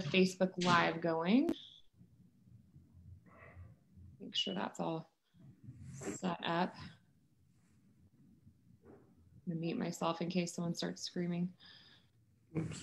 Facebook Live going. Make sure that's all set up. I'm gonna mute myself in case someone starts screaming. Oops.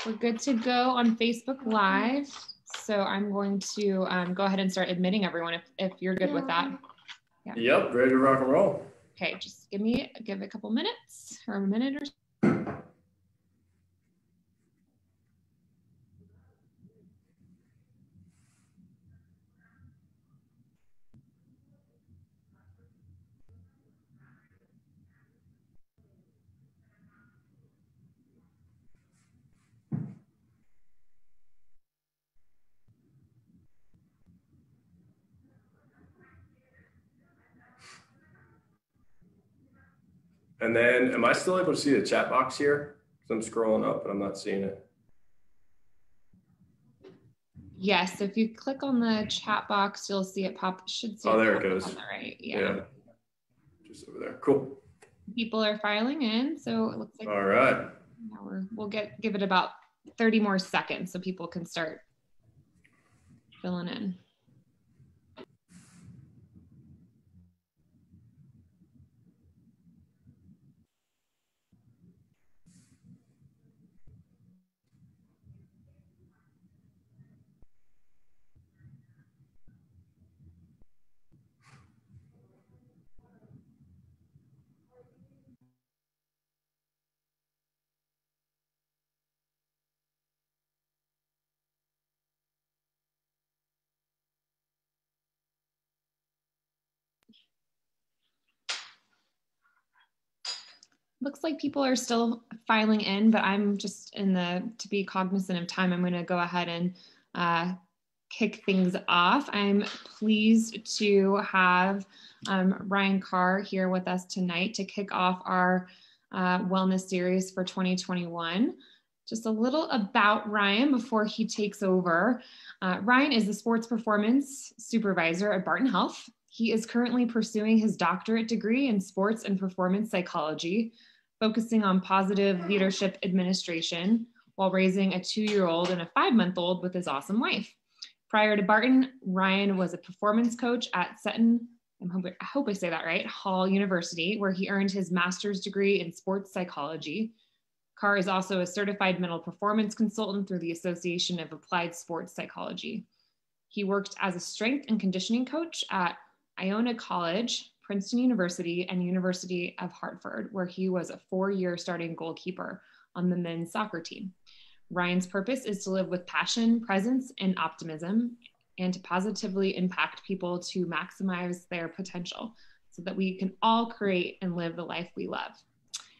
We're good to go on Facebook Live. So I'm going to go ahead and start admitting everyone if you're good with that. Yeah. Yep, ready to rock and roll. Okay, just give it a couple minutes or a minute or so. And then, am I still able to see the chat box here? Because I'm scrolling up and I'm not seeing it. Yes, if you click on the chat box, you'll see it pop. Should see. Oh, there it goes. On the right. Yeah. Just over there. Cool. People are filing in, so it looks like. All right. Now we'll give it about 30 more seconds so people can start filling in. Looks like people are still filing in, but I'm just to be cognizant of time, I'm going to go ahead and kick things off. I'm pleased to have Ryan Carr here with us tonight to kick off our wellness series for 2021. Just a little about Ryan before he takes over. Ryan is the sports performance supervisor at Barton Health. He is currently pursuing his doctorate degree in sports and performance psychology, focusing on positive leadership administration while raising a 2-year-old and a 5-month-old with his awesome wife. Prior to Barton, Ryan was a performance coach at Seton, I hope I say that right, Hall University, where he earned his master's degree in sports psychology. Carr is also a certified mental performance consultant through the Association of Applied Sports Psychology. He worked as a strength and conditioning coach at Iona College, Princeton University, and University of Hartford, where he was a 4-year starting goalkeeper on the men's soccer team. Ryan's purpose is to live with passion, presence, and optimism, and to positively impact people to maximize their potential so that we can all create and live the life we love.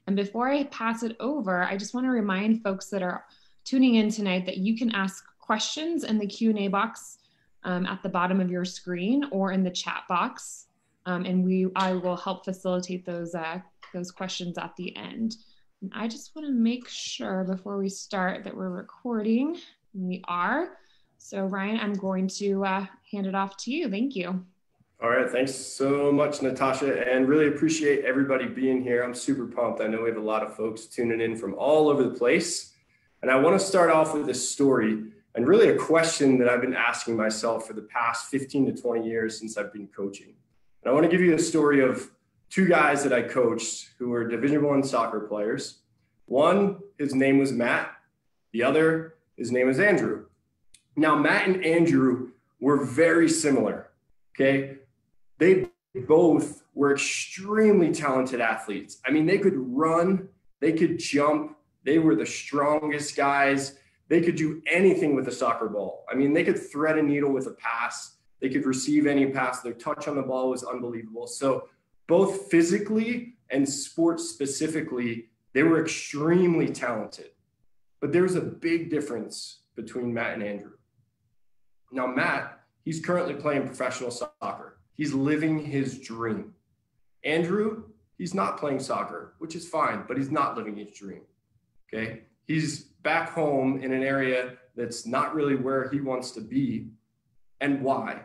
And before I pass it over, I just want to remind folks that are tuning in tonight that you can ask questions in the Q&A box at the bottom of your screen or in the chat box. And I will help facilitate those questions at the end. And I just want to make sure before we start that we're recording. And we are. So Ryan, I'm going to hand it off to you. Thank you. All right, thanks so much, Natasha, and really appreciate everybody being here. I'm super pumped. I know we have a lot of folks tuning in from all over the place. And I want to start off with a story and really a question that I've been asking myself for the past 15 to 20 years since I've been coaching. I want to give you a story of 2 guys that I coached who were Division I soccer players. One, his name was Matt. The other, his name is Andrew. Now, Matt and Andrew were very similar, okay? They both were extremely talented athletes. I mean, they could run, they could jump, they were the strongest guys. They could do anything with a soccer ball. I mean, they could thread a needle with a pass. They could receive any pass. Their touch on the ball was unbelievable. So both physically and sports specifically, they were extremely talented. But there was a big difference between Matt and Andrew. Now, Matt, He's currently playing professional soccer. He's living his dream. Andrew, he's not playing soccer, which is fine, but he's not living his dream. Okay. He's back home in an area that's not really where he wants to be. And why?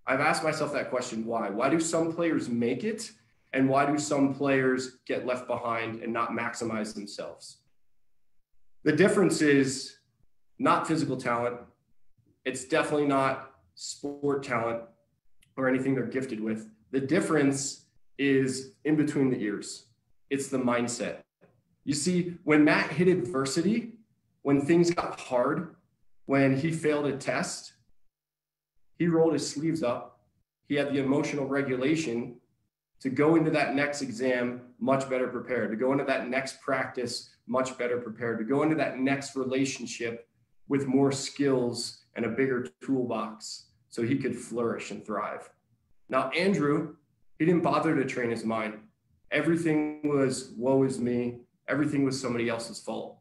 I've asked myself that question. Why? Why do some players make it? And why do some players get left behind and not maximize themselves? The difference is not physical talent. It's definitely not sport talent or anything they're gifted with. The difference is in between the ears. It's the mindset. You see, when Matt hit adversity, when things got hard, when he failed a test, he rolled his sleeves up. He had the emotional regulation to go into that next exam much better prepared, to go into that next practice much better prepared, to go into that next relationship with more skills and a bigger toolbox so he could flourish and thrive. Now, Andrew, he didn't bother to train his mind. Everything was woe is me. Everything was somebody else's fault.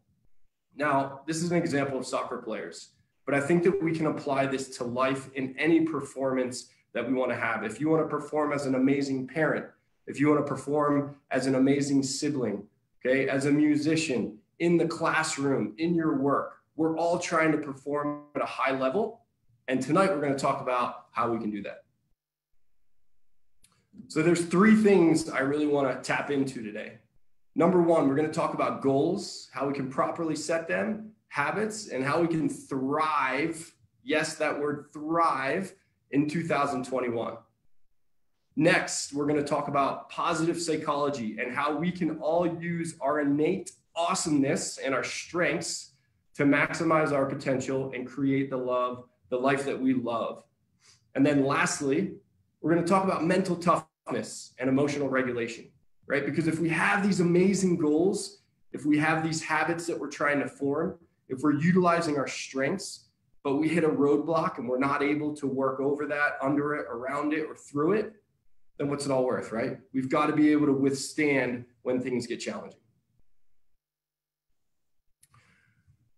Now, this is an example of soccer players, but I think that we can apply this to life in any performance that we want to have. If you want to perform as an amazing parent, if you want to perform as an amazing sibling, okay, as a musician, in the classroom, in your work, we're all trying to perform at a high level. And tonight we're going to talk about how we can do that. So there's three things I really want to tap into today. Number one, we're going to talk about goals, how we can properly set them, habits, and how we can thrive. Yes, that word thrive in 2021. Next, we're going to talk about positive psychology and how we can all use our innate awesomeness and our strengths to maximize our potential and create the life that we love. And then lastly, we're going to talk about mental toughness and emotional regulation, right? Because if we have these amazing goals, if we have these habits that we're trying to form, if we're utilizing our strengths, but we hit a roadblock and we're not able to work over that, under it, around it, or through it, then what's it all worth, right? We've got to be able to withstand when things get challenging.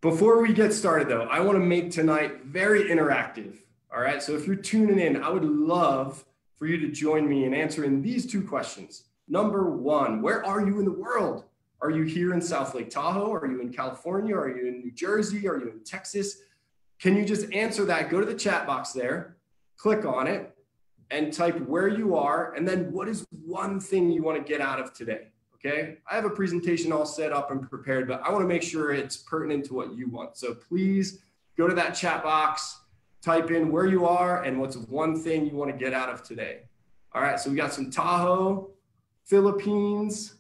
Before we get started though, I want to make tonight very interactive. All right. So if you're tuning in, I would love for you to join me in answering these two questions. Number one, where are you in the world? Are you here in South Lake Tahoe? Are you in California? Are you in New Jersey? Are you in Texas? Can you just answer that? Go to the chat box there, click on it, and type where you are. And then what is one thing you want to get out of today? Okay. I have a presentation all set up and prepared, but I want to make sure it's pertinent to what you want. So please go to that chat box, type in where you are and what's one thing you want to get out of today. All right. So we got some Tahoe, Philippines,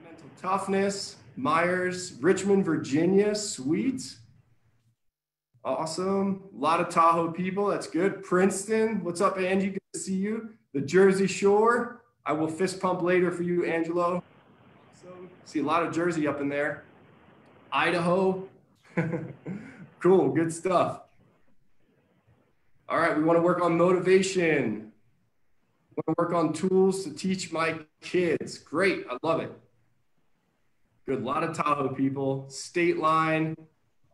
mental toughness, Myers, Richmond, Virginia, sweet. Awesome. A lot of Tahoe people. That's good. Princeton. What's up, Angie? Good to see you. The Jersey Shore. I will fist pump later for you, Angelo. Awesome. See a lot of Jersey up in there. Idaho. Cool. Good stuff. All right. We want to work on motivation. We want to work on tools to teach my kids. Great. I love it. Good. A lot of Tahoe people. State line.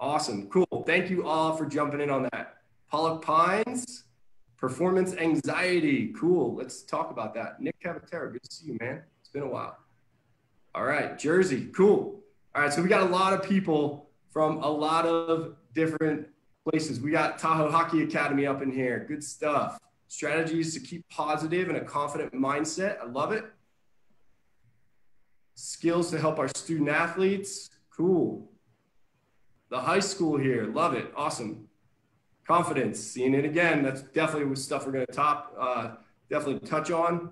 Awesome. Cool. Thank you all for jumping in on that. Pollock Pines, performance anxiety. Cool. Let's talk about that. Nick Cavatera, good to see you, man. It's been a while. All right. Jersey. Cool. All right. So we got a lot of people from a lot of different places. We got Tahoe Hockey Academy up in here. Good stuff. Strategies to keep positive and a confident mindset. I love it. Skills to help our student athletes. Cool. The high school here, love it, awesome. Confidence, seeing it again. That's definitely stuff we're going to definitely touch on.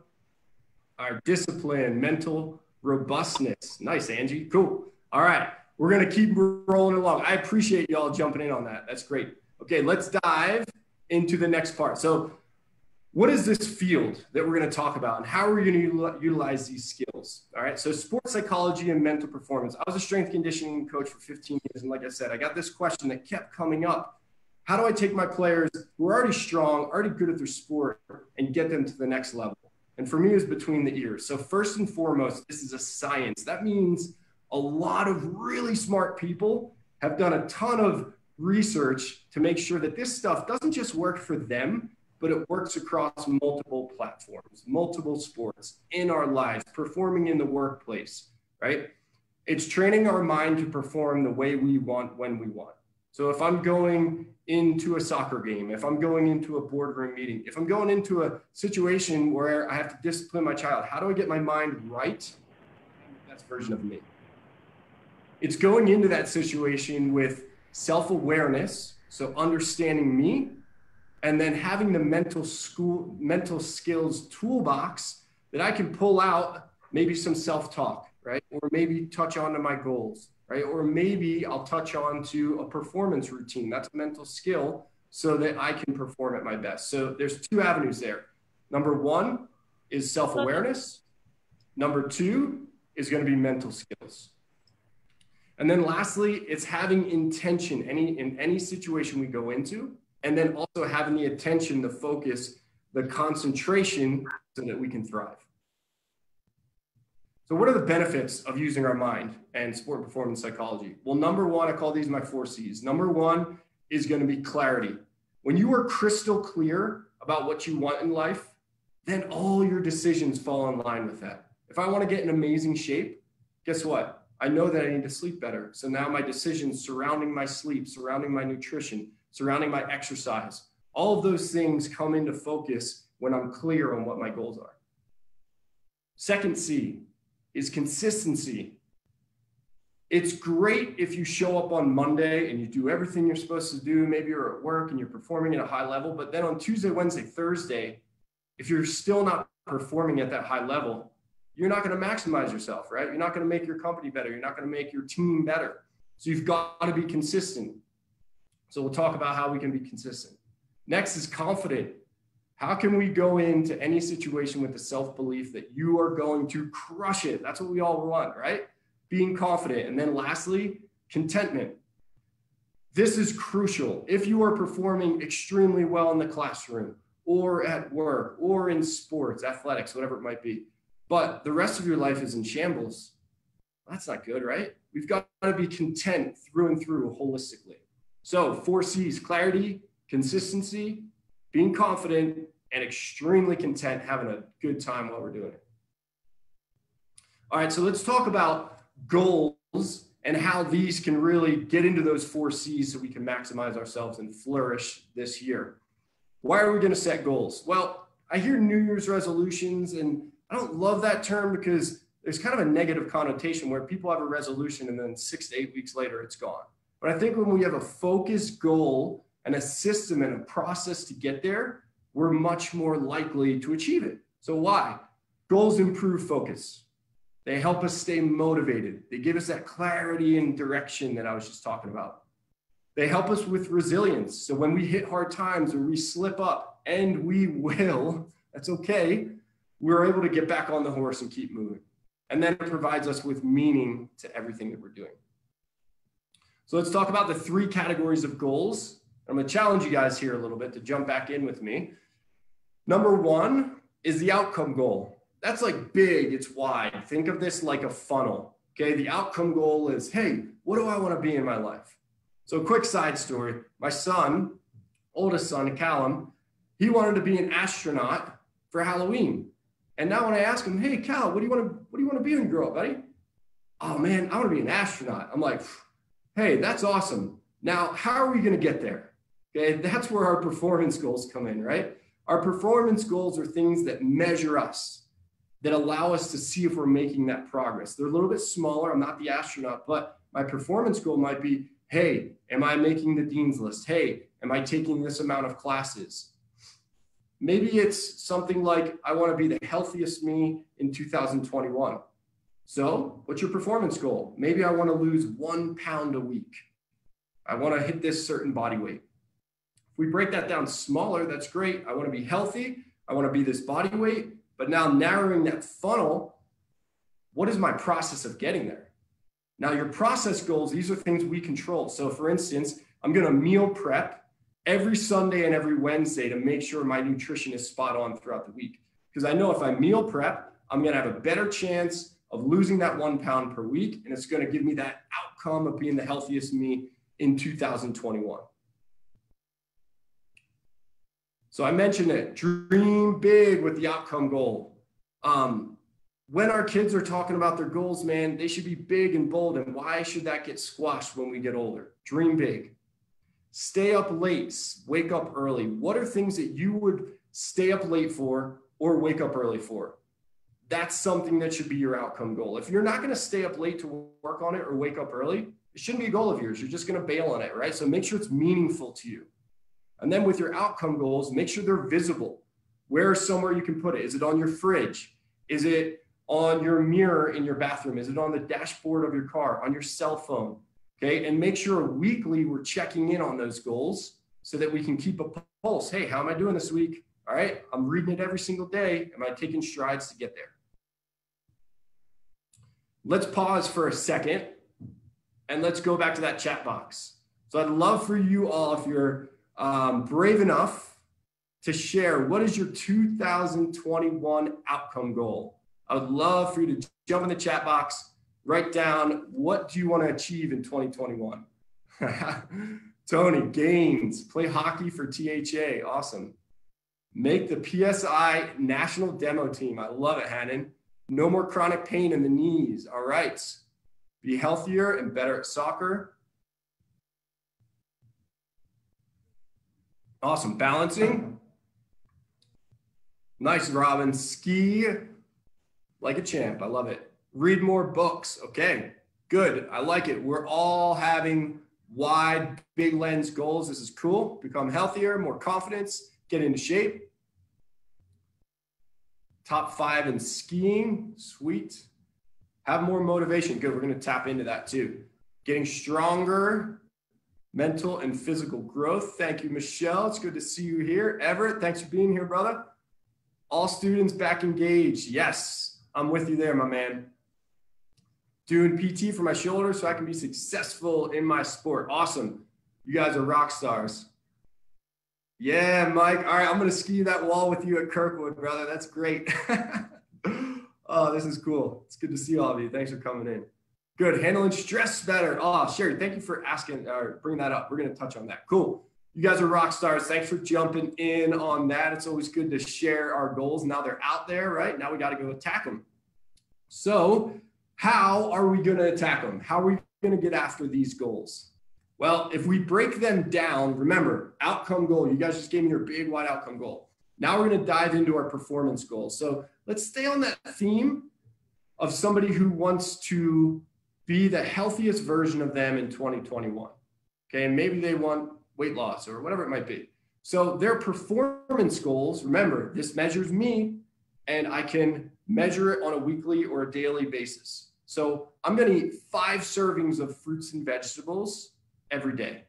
Our discipline, mental robustness. Nice, Angie. Cool. All right, we're going to keep rolling along. I appreciate y'all jumping in on that. That's great. Okay, let's dive into the next part. So, what is this field that we're going to talk about, and how are we going to utilize these skills? All right. So sports psychology and mental performance. I was a strength conditioning coach for 15 years. And like I said, I got this question that kept coming up. How do I take my players who are already strong, already good at their sport, and get them to the next level? And for me, it's between the ears. So first and foremost, this is a science. That means a lot of really smart people have done a ton of research to make sure that this stuff doesn't just work for them, but it works across multiple platforms, multiple sports, in our lives, performing in the workplace, right? It's training our mind to perform the way we want, when we want. So if I'm going into a soccer game, if I'm going into a boardroom meeting, if I'm going into a situation where I have to discipline my child, how do I get my mind right? The best version of me. It's going into that situation with self-awareness, so understanding me, and then having the mental skills toolbox that I can pull out, maybe some self-talk, right? Or maybe touch on to my goals, right? Or maybe I'll touch on to a performance routine. That's a mental skill so that I can perform at my best. So there's two avenues there. Number one is self-awareness. Number two is going to be mental skills. And then lastly, it's having intention in any situation we go into, and then also having the attention, the focus, the concentration so that we can thrive. So what are the benefits of using our mind and sport performance psychology? Well, number one, I call these my 4 C's. Number one is going to be clarity. When you are crystal clear about what you want in life, then all your decisions fall in line with that. If I want to get in amazing shape, guess what? I know that I need to sleep better. So now my decisions surrounding my sleep, surrounding my nutrition, surrounding my exercise, all of those things come into focus when I'm clear on what my goals are. Second C is consistency. It's great if you show up on Monday and you do everything you're supposed to do. Maybe you're at work and you're performing at a high level, but then on Tuesday, Wednesday, Thursday, if you're still not performing at that high level, you're not going to maximize yourself, right? You're not going to make your company better. You're not going to make your team better. So you've got to be consistent. So we'll talk about how we can be consistent. Next is confident. How can we go into any situation with the self-belief that you are going to crush it? That's what we all want, right? Being confident. And then lastly, contentment. This is crucial. If you are performing extremely well in the classroom or at work or in sports, athletics, whatever it might be, but the rest of your life is in shambles, that's not good, right? We've got to be content through and through holistically. So 4 C's, clarity, consistency, being confident, and extremely content, having a good time while we're doing it. All right, so let's talk about goals and how these can really get into those 4 C's so we can maximize ourselves and flourish this year. Why are we going to set goals? Well, I hear New Year's resolutions, and I don't love that term because there's kind of a negative connotation where people have a resolution and then 6 to 8 weeks later, it's gone. But I think when we have a focused goal and a system and a process to get there, we're much more likely to achieve it. So why? Goals improve focus. They help us stay motivated. They give us that clarity and direction that I was just talking about. They help us with resilience. So when we hit hard times or we slip up, and we will, that's okay, we're able to get back on the horse and keep moving. And then it provides us with meaning to everything that we're doing. So let's talk about the 3 categories of goals. I'm going to challenge you guys here a little bit to jump back in with me. Number 1 is the outcome goal. That's like big, it's wide. Think of this like a funnel. Okay, the outcome goal is, hey, what do I want to be in my life? So quick side story. My son, oldest son, Callum, he wanted to be an astronaut for Halloween. And now when I ask him, hey, Cal, what do you want to be when you grow up, buddy? Oh man, I want to be an astronaut. I'm like, hey, that's awesome. Now, how are we going to get there? Okay, that's where our performance goals come in, right? Our performance goals are things that measure us, that allow us to see if we're making that progress. They're a little bit smaller. I'm not the astronaut, but my performance goal might be, hey, am I making the dean's list? Hey, am I taking this amount of classes? Maybe it's something like, I want to be the healthiest me in 2021. So what's your performance goal? Maybe I want to lose 1 pound a week. I want to hit this certain body weight. If we break that down smaller, that's great. I want to be healthy. I want to be this body weight. But now narrowing that funnel, what is my process of getting there? Now your process goals, these are things we control. So for instance, I'm going to meal prep every Sunday and every Wednesday to make sure my nutrition is spot on throughout the week. Because I know if I meal prep, I'm going to have a better chance of losing that 1 pound per week. And it's going to give me that outcome of being the healthiest me in 2021? So I mentioned it, dream big with the outcome goal. When our kids are talking about their goals, man, they should be big and bold. And why should that get squashed when we get older? Dream big. Stay up late, wake up early. What are things that you would stay up late for or wake up early for? That's something that should be your outcome goal. If you're not going to stay up late to work on it or wake up early, it shouldn't be a goal of yours. You're just going to bail on it, right? So make sure it's meaningful to you. And then with your outcome goals, make sure they're visible. Where somewhere you can put it? Is it on your fridge? Is it on your mirror in your bathroom? Is it on the dashboard of your car, on your cell phone? Okay, and make sure weekly we're checking in on those goals so that we can keep a pulse. Hey, how am I doing this week? All right, I'm reading it every single day. Am I taking strides to get there? Let's pause for a second and let's go back to that chat box. So I'd love for you all, if you're brave enough to share, what is your 2021 outcome goal? I would love for you to jump in the chat box, write down, what do you want to achieve in 2021? Tony, gains, play hockey for THA. Awesome. Make the PSI national demo team. I love it, Hannon. No more chronic pain in the knees. All right. Be healthier and better at soccer. Awesome. Balancing. Nice, Robin. Ski like a champ. I love it. Read more books. Okay, good. I like it. We're all having wide, big lens goals. This is cool. Become healthier, more confidence, get into shape. Top 5 in skiing. Sweet. Have more motivation. Good. We're going to tap into that too. Getting stronger. Mental and physical growth. Thank you, Michelle. It's good to see you here. Everett, thanks for being here, brother. All students back engaged. Yes, I'm with you there, my man. Doing PT for my shoulder so I can be successful in my sport. Awesome. You guys are rock stars. Yeah, Mike. All right, I'm going to ski that wall with you at Kirkwood, brother. That's great. Oh, this is cool. It's good to see all of you. Thanks for coming in. Good. Handling stress better. Oh, Sherry, thank you for asking or bringing that up. We're going to touch on that. Cool. You guys are rock stars. Thanks for jumping in on that. It's always good to share our goals. Now they're out there, right? Now we got to go attack them. So how are we going to attack them? How are we going to get after these goals? Well, if we break them down, remember, outcome goal. You guys just gave me your big, wide outcome goal. Now we're going to dive into our performance goals. So let's stay on that theme of somebody who wants to be the healthiest version of them in 2021. Okay, and maybe they want weight loss or whatever it might be. So their performance goals, remember, this measures me and I can measure it on a weekly or a daily basis. So I'm going to eat 5 servings of fruits and vegetables every day.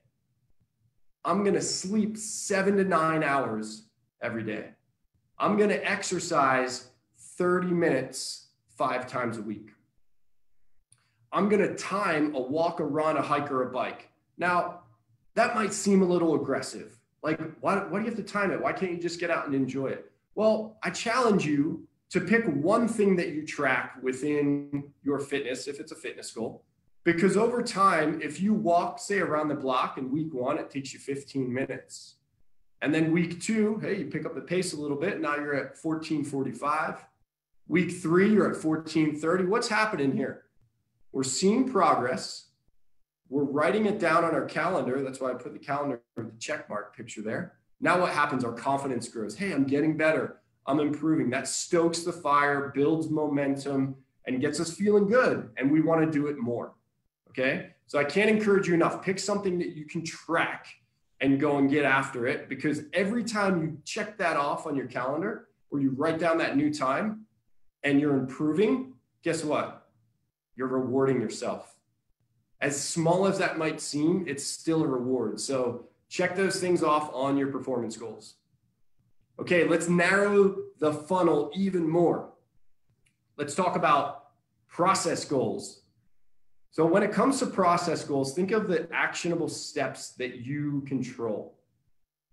I'm going to sleep 7 to 9 hours every day. I'm going to exercise 30 minutes 5 times a week. I'm going to time a walk, a run, a hike, or a bike. Now, that might seem a little aggressive. Like, why do you have to time it? Why can't you just get out and enjoy it? Well, I challenge you to pick one thing that you track within your fitness, if it's a fitness goal. Because over time, if you walk, say, around the block in week 1, it takes you 15 minutes. And then week 2, hey, you pick up the pace a little bit. Now you're at 14:45. Week 3, you're at 14:30. What's happening here? We're seeing progress. We're writing it down on our calendar. That's why I put the calendar with the check mark picture there. Now what happens? Our confidence grows. Hey, I'm getting better. I'm improving. That stokes the fire, builds momentum, and gets us feeling good. And we want to do it more. Okay? So I can't encourage you enough. Pick something that you can track and go and get after it, because every time you check that off on your calendar or you write down that new time and you're improving, guess what? You're rewarding yourself. As small as that might seem, it's still a reward. So check those things off on your performance goals. Okay, let's narrow the funnel even more. Let's talk about process goals. So when it comes to process goals, think of the actionable steps that you control.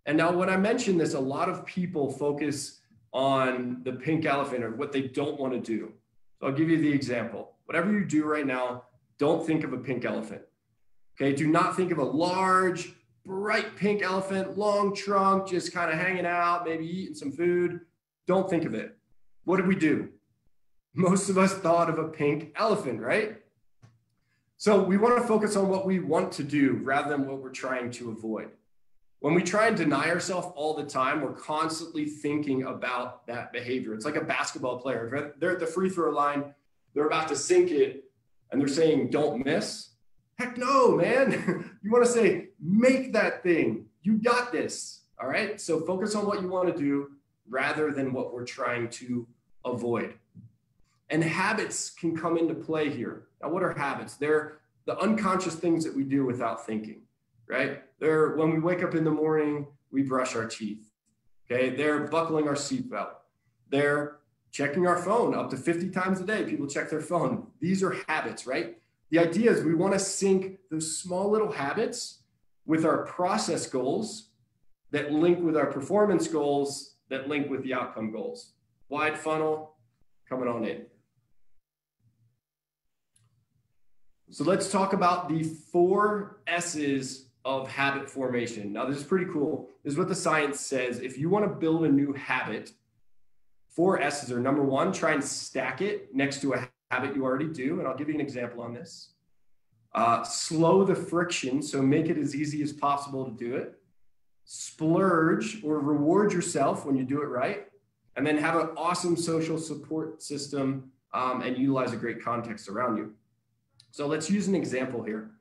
And now when I mention this, a lot of people focus on the pink elephant or what they don't want to do. So I'll give you the example. Whatever you do right now, don't think of a pink elephant. Okay, do not think of a large, bright pink elephant, long trunk, just kind of hanging out, maybe eating some food. Don't think of it. What did we do? Most of us thought of a pink elephant, right? So we want to focus on what we want to do rather than what we're trying to avoid. When we try and deny ourselves all the time, we're constantly thinking about that behavior. It's like a basketball player. If they're at the free throw line, they're about to sink it, and they're saying, don't miss. Heck no, man. You want to say, make that thing. You got this. All right. So focus on what you want to do rather than what we're trying to avoid. And habits can come into play here. Now, what are habits? They're the unconscious things that we do without thinking, right? They're when we wake up in the morning, we brush our teeth. Okay. They're buckling our seatbelt. They're checking our phone up to 50 times a day. People check their phone. These are habits, right? The idea is we want to sync those small little habits with our process goals that link with our performance goals that link with the outcome goals. Wide funnel, coming on in. So let's talk about the 4 S's of habit formation. Now, this is pretty cool. This is what the science says. If you want to build a new habit, 4 S's are: number 1, try and stack it next to a habit you already do. And I'll give you an example on this. Slow the friction, so make it as easy as possible to do it. Splurge or reward yourself when you do it right. And then have an awesome social support system and utilize a great context around you. So let's use an example here.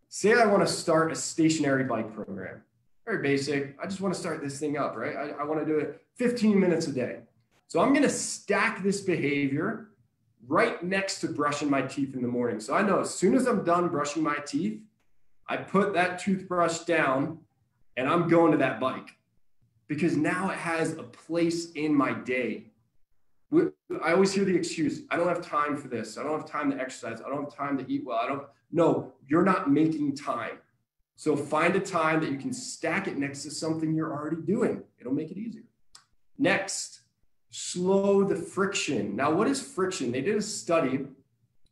Say I want to start a stationary bike program. Very basic. I just want to start this thing up, right? I want to do it 15 minutes a day. So I'm going to stack this behavior right next to brushing my teeth in the morning. So I know as soon as I'm done brushing my teeth, I put that toothbrush down and I'm going to that bike because now it has a place in my day. I always hear the excuse, I don't have time for this. I don't have time to exercise. I don't have time to eat well. No, you're not making time. So find a time that you can stack it next to something you're already doing. It'll make it easier. Next, slow the friction. Now, what is friction? They did a study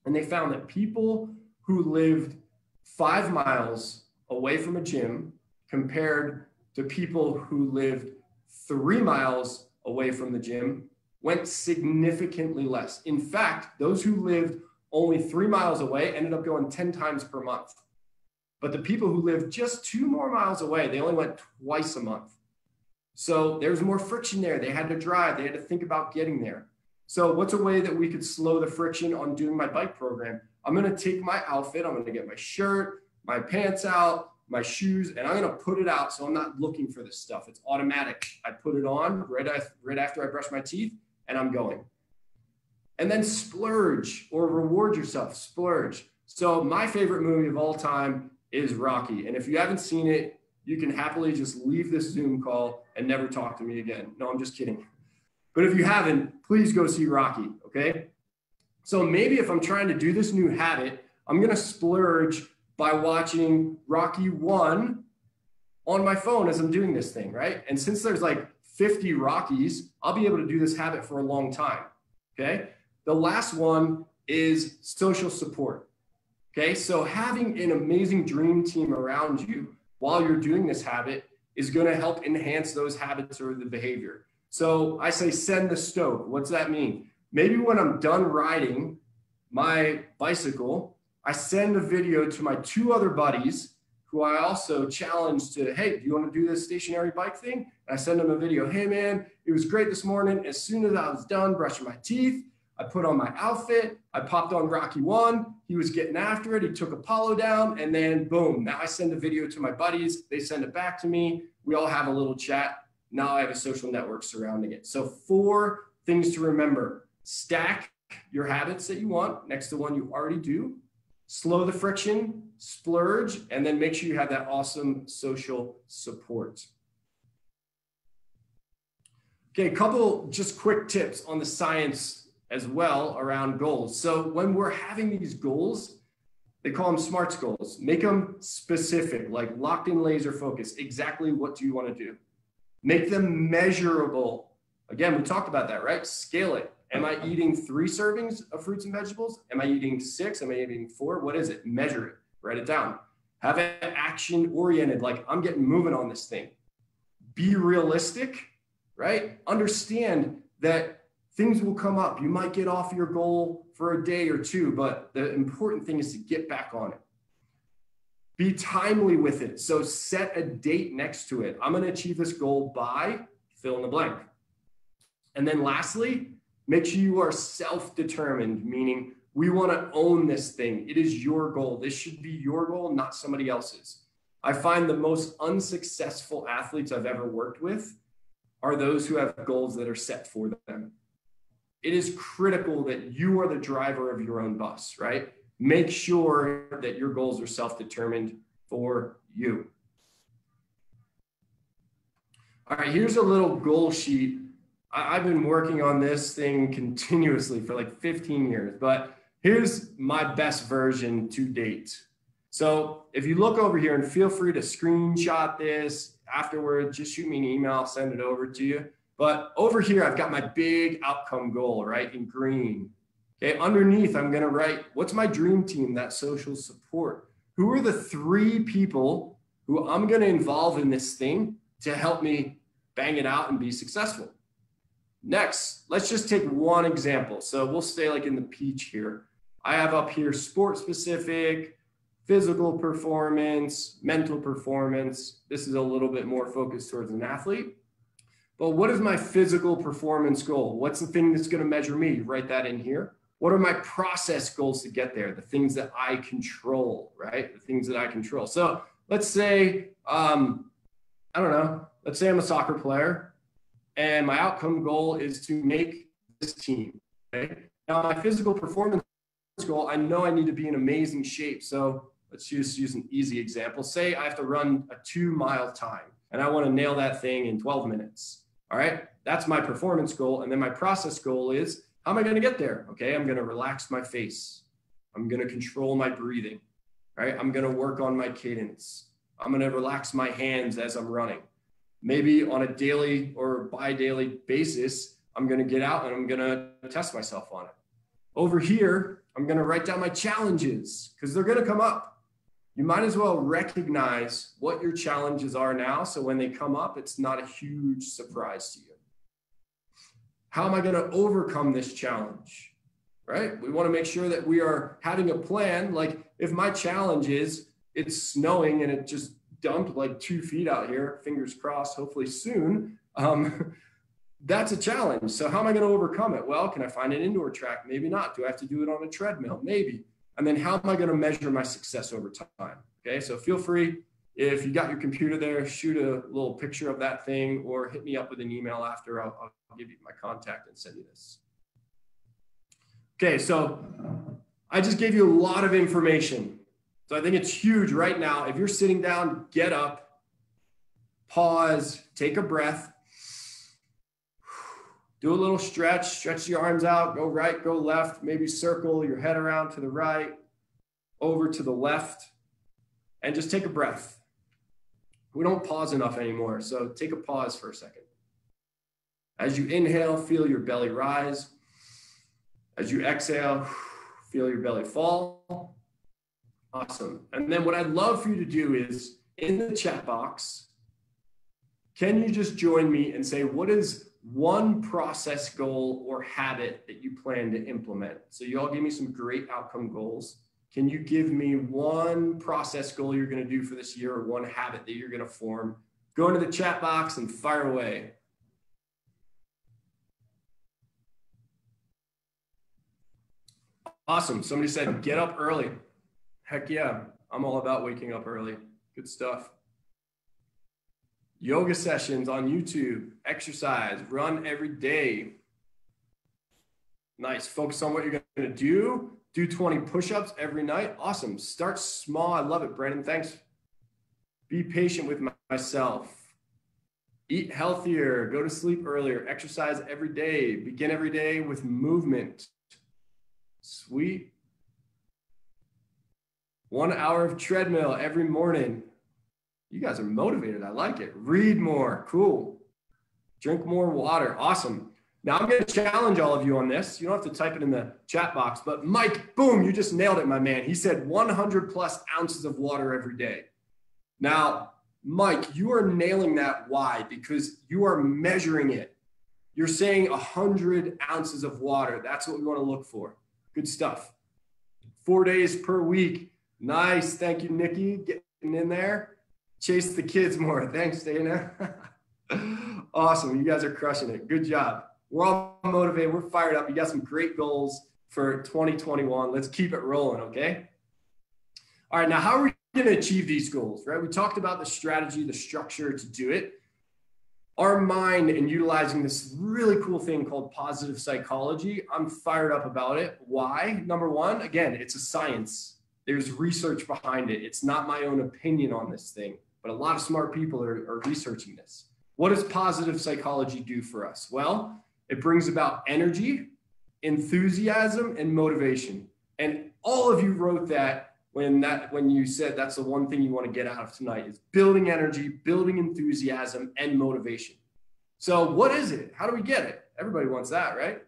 and they found that people who lived 5 miles away from a gym compared to people who lived 3 miles away from the gym went significantly less. In fact, those who lived only 3 miles away ended up going 10 times per month. But the people who lived just 2 more miles away, they only went twice a month. So there's more friction there. They had to drive. They had to think about getting there. So what's a way that we could slow the friction on doing my bike program? I'm going to take my outfit. I'm going to get my shirt, my pants out, my shoes, and I'm going to put it out so I'm not looking for this stuff. It's automatic. I put it on right after I brush my teeth, and I'm going. And then splurge or reward yourself. Splurge. So my favorite movie of all time is Rocky. And if you haven't seen it, you can happily just leave this Zoom call and never talk to me again. No, I'm just kidding. But if you haven't, please go see Rocky, okay? So maybe if I'm trying to do this new habit, I'm going to splurge by watching Rocky 1 on my phone as I'm doing this thing, right? And since there's like 50 Rockies, I'll be able to do this habit for a long time, okay? The last one is social support, okay? So having an amazing dream team around you while you're doing this habit is going to help enhance those habits or the behavior. So I say send the stoke. What's that mean? Maybe when I'm done riding my bicycle, I send a video to my 2 other buddies who I also challenge to, hey, do you want to do this stationary bike thing? And I send them a video. Hey, man, it was great this morning. As soon as I was done brushing my teeth, I put on my outfit. I popped on Rocky 1. He was getting after it. He took Apollo down, and then boom, now I send a video to my buddies. They send it back to me. We all have a little chat. Now I have a social network surrounding it. So 4 things to remember: stack your habits that you want next to one you already do, slow the friction, splurge, and then make sure you have that awesome social support. Okay, a couple just quick tips on the science as well around goals. So when we're having these goals, they call them SMARTS goals. Make them specific, like locked in laser focus. Exactly what do you want to do? Make them measurable. Again, we talked about that, right? Scale it. Am I eating 3 servings of fruits and vegetables? Am I eating 6? Am I eating 4? What is it? Measure it. Write it down. Have it action oriented, like I'm getting moving on this thing. Be realistic, right? Understand that things will come up. You might get off your goal for a day or two, but the important thing is to get back on it. Be timely with it. So set a date next to it. I'm going to achieve this goal by fill in the blank. And then lastly, make sure you are self-determined, meaning we want to own this thing. It is your goal. This should be your goal, not somebody else's. I find the most unsuccessful athletes I've ever worked with are those who have goals that are set for them. It is critical that you are the driver of your own bus, right? Make sure that your goals are self-determined for you. All right, here's a little goal sheet. I've been working on this thing continuously for like 15 years, but here's my best version to date. So if you look over here, and feel free to screenshot this afterwards, just shoot me an email, I'll send it over to you. But over here, I've got my big outcome goal, right, in green. Okay, underneath, I'm gonna write, what's my dream team, that social support? Who are the 3 people who I'm gonna involve in this thing to help me bang it out and be successful? Next, let's just take one example. So we'll stay like in the peach here. I have up here sport specific, physical performance, mental performance. This is a little bit more focused towards an athlete. But what is my physical performance goal? What's the thing that's going to measure me? Write that in here. What are my process goals to get there? The things that I control, right? The things that I control. So let's say, I don't know, let's say I'm a soccer player and my outcome goal is to make this team. Okay? Now my physical performance goal, I know I need to be in amazing shape. So let's just use an easy example. Say I have to run a 2-mile time and I want to nail that thing in 12 minutes. All right, that's my performance goal. And then my process goal is, how am I going to get there? Okay, I'm going to relax my face. I'm going to control my breathing. All right, I'm going to work on my cadence. I'm going to relax my hands as I'm running. Maybe on a daily or bi-daily basis, I'm going to get out and I'm going to test myself on it. Over here, I'm going to write down my challenges because they're going to come up. You might as well recognize what your challenges are now, so when they come up, it's not a huge surprise to you. How am I going to overcome this challenge, right? We want to make sure that we are having a plan. Like if my challenge is it's snowing and it just dumped like 2 feet out here, fingers crossed, hopefully soon, that's a challenge. So how am I going to overcome it? Well, can I find an indoor track? Maybe not. Do I have to do it on a treadmill? Maybe. And then how am I going to measure my success over time? Okay, so feel free, if you got your computer there, shoot a little picture of that thing or hit me up with an email after. I'll give you my contact and send you this. Okay, so I just gave you a lot of information. So I think it's huge right now. If you're sitting down, get up, pause, take a breath, do a little stretch your arms out, go right, go left, maybe circle your head around to the right, over to the left, and just take a breath. We don't pause enough anymore, so take a pause for a second. As you inhale, feel your belly rise. As you exhale, feel your belly fall. Awesome. And then what I'd love for you to do is, in the chat box, can you just join me and say, what is one process goal or habit that you plan to implement? So you all give me some great outcome goals. Can you give me one process goal you're going to do for this year or one habit that you're going to form? Go into the chat box and fire away. Awesome. Somebody said, get up early. Heck yeah. I'm all about waking up early. Good stuff. Yoga sessions on YouTube, exercise, run every day. Nice. Focus on what you're going to do. Do 20 push-ups every night. Awesome. Start small. I love it, Brandon. Thanks. Be patient with myself. Eat healthier. Go to sleep earlier. Exercise every day. Begin every day with movement. Sweet. 1 hour of treadmill every morning. You guys are motivated. I like it. Read more. Cool. Drink more water. Awesome. Now I'm going to challenge all of you on this. You don't have to type it in the chat box, but Mike, boom, you just nailed it, my man. He said 100 plus ounces of water every day. Now, Mike, you are nailing that. Why? Because you are measuring it. You're saying 100 ounces of water. That's what we want to look for. Good stuff. 4 days per week. Nice. Thank you, Nikki. Getting in there. Chase the kids more. Thanks, Dana. Awesome. You guys are crushing it. Good job. We're all motivated. We're fired up. You got some great goals for 2021. Let's keep it rolling, okay? All right, now how are we going to achieve these goals, right? We talked about the strategy, the structure to do it. Our mind and utilizing this really cool thing called positive psychology, I'm fired up about it. Why? Number one, again, it's a science. There's research behind it. It's not my own opinion on this thing, but a lot of smart people are researching this. What does positive psychology do for us? Well, it brings about energy, enthusiasm, and motivation. And all of you wrote that when you said that's the one thing you want to get out of tonight is building energy, building enthusiasm, and motivation. So what is it? How do we get it? Everybody wants that, right?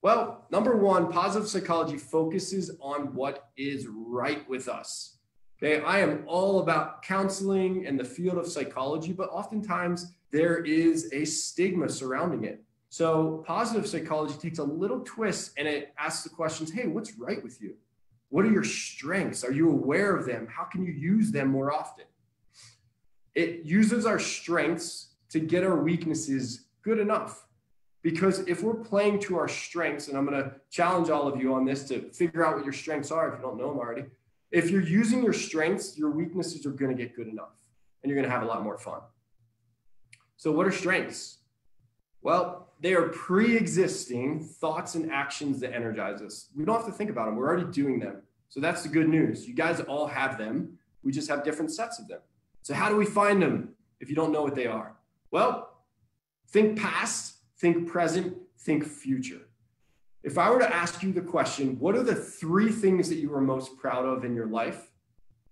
Well, number one, positive psychology focuses on what is right with us. Okay, I am all about counseling and the field of psychology, but oftentimes there is a stigma surrounding it. So positive psychology takes a little twist and it asks the questions, hey, what's right with you? What are your strengths? Are you aware of them? How can you use them more often? It uses our strengths to get our weaknesses good enough. Because if we're playing to our strengths, and I'm going to challenge all of you on this to figure out what your strengths are if you don't know them already. If you're using your strengths, your weaknesses are going to get good enough and you're going to have a lot more fun. So what are strengths? Well, they are pre-existing thoughts and actions that energize us. We don't have to think about them. We're already doing them. So that's the good news. You guys all have them. We just have different sets of them. So how do we find them if you don't know what they are? Well, think past, think present, think future. If I were to ask you the question, what are the 3 things that you are most proud of in your life?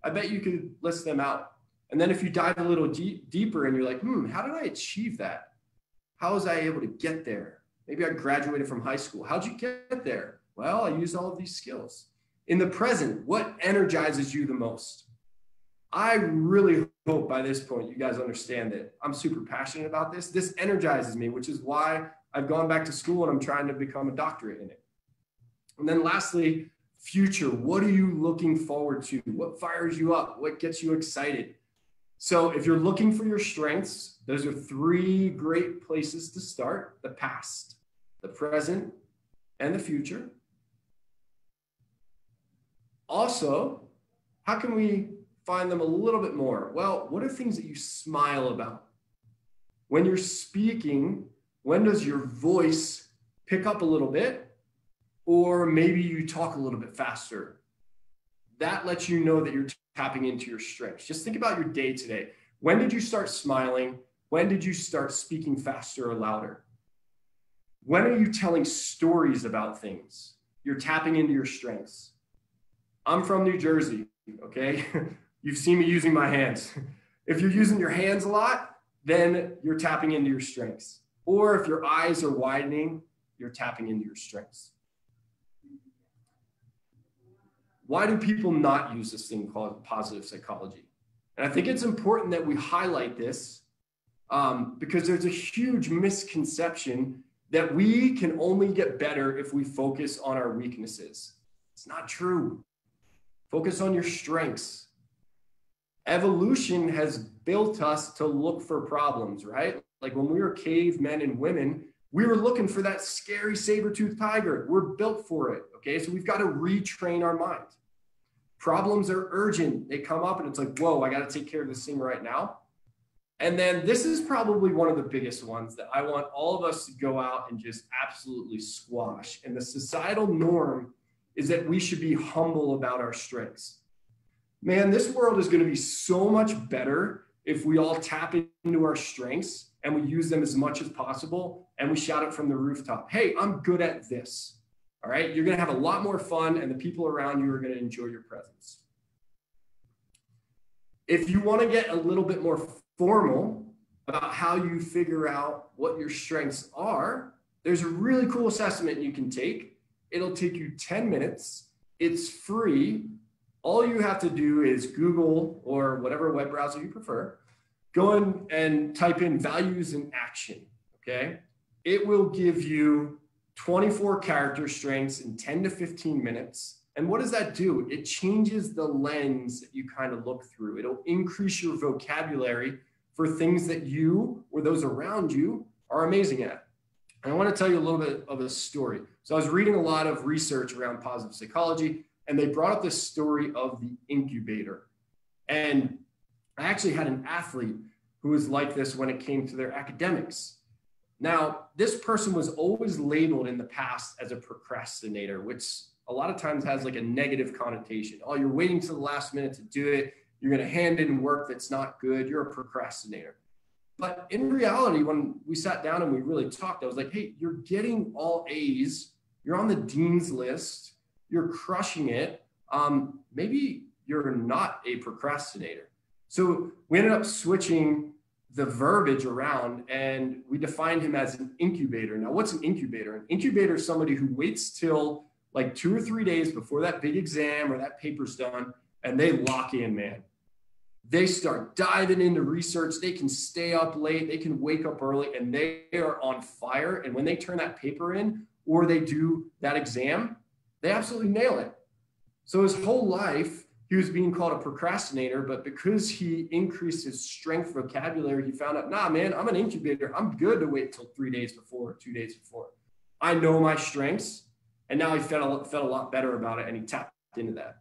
I bet you could list them out. And then if you dive a little deeper and you're like, how did I achieve that? How was I able to get there? Maybe I graduated from high school. How'd you get there? Well, I used all of these skills. In the present, what energizes you the most? I really hope by this point you guys understand that I'm super passionate about this. This energizes me, which is why I've gone back to school and I'm trying to become a doctorate in it. And then lastly, future. What are you looking forward to? What fires you up? What gets you excited? So if you're looking for your strengths, those are 3 great places to start: the past, the present, and the future. Also, how can we find them a little bit more? Well, what are things that you smile about? When you're speaking, when does your voice pick up a little bit? Or maybe you talk a little bit faster. That lets you know that you're tapping into your strengths. Just think about your day today. When did you start smiling? When did you start speaking faster or louder? When are you telling stories about things? You're tapping into your strengths. I'm from New Jersey, okay? You've seen me using my hands. If you're using your hands a lot, then you're tapping into your strengths. Or if your eyes are widening, you're tapping into your strengths. Why do people not use this thing called positive psychology? And I think it's important that we highlight this because there's a huge misconception that we can only get better if we focus on our weaknesses. It's not true. Focus on your strengths. Evolution has built us to look for problems, right? Like when we were cavemen and women, we were looking for that scary saber-toothed tiger. We're built for it, okay? So we've got to retrain our mind. Problems are urgent. They come up and it's like, whoa, I got to take care of this thing right now. And then this is probably one of the biggest ones that I want all of us to go out and just absolutely squash. And the societal norm is that we should be humble about our strengths. Man, this world is going to be so much better if we all tap into our strengths and we use them as much as possible and we shout it from the rooftop. Hey, I'm good at this. All right. You're going to have a lot more fun and the people around you are going to enjoy your presence. If you want to get a little bit more formal about how you figure out what your strengths are, there's a really cool assessment you can take. It'll take you 10 minutes. It's free. All you have to do is Google or whatever web browser you prefer. Go in and type in values in action, okay? It will give you 24 character strengths in 10 to 15 minutes. And what does that do? It changes the lens that you kind of look through. It'll increase your vocabulary for things that you or those around you are amazing at. And I want to tell you a little bit of a story. So I was reading a lot of research around positive psychology, and they brought up this story of the incubator. And I actually had an athlete who was like this when it came to their academics. Now, this person was always labeled in the past as a procrastinator, which a lot of times has like a negative connotation. Oh, you're waiting to the last minute to do it. You're going to hand in work that's not good. You're a procrastinator. But in reality, when we sat down and we really talked, I was like, hey, you're getting all A's. You're on the dean's list. You're crushing it. Maybe you're not a procrastinator. So we ended up switching the verbiage around and we defined him as an incubator. Now, what's an incubator? An incubator is somebody who waits till like 2 or 3 days before that big exam or that paper's done, and they lock in, man. They start diving into research. They can stay up late. They can wake up early, and they are on fire. And when they turn that paper in or they do that exam, they absolutely nail it. So his whole life, he was being called a procrastinator, but because he increased his strength vocabulary, he found out, nah, man, I'm an incubator. I'm good to wait till 3 days before, 2 days before. I know my strengths. And now he felt a lot better about it, and he tapped into that.